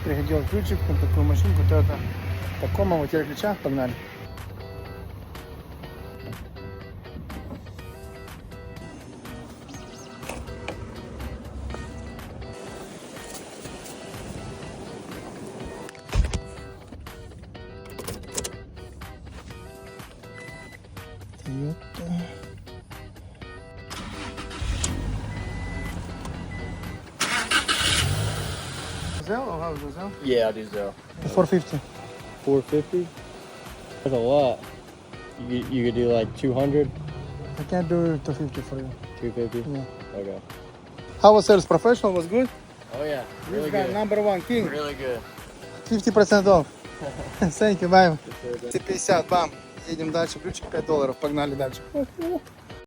пригодил ключик на такую машинку Toyota Tacoma. Вот 4 ключа, погнали. Toyota. Zell or how is it Zell? Yeah, I do Zell. 450. 450? That's a lot. You could do like 200? I can't do 250 for you. 250? Yeah. Okay. How was sales? Professional was good? Oh yeah, This really guy good. number one king. Really good. 50% off. Thank you, bye. 50, бам. Едем дальше. Ключик $5. Погнали дальше.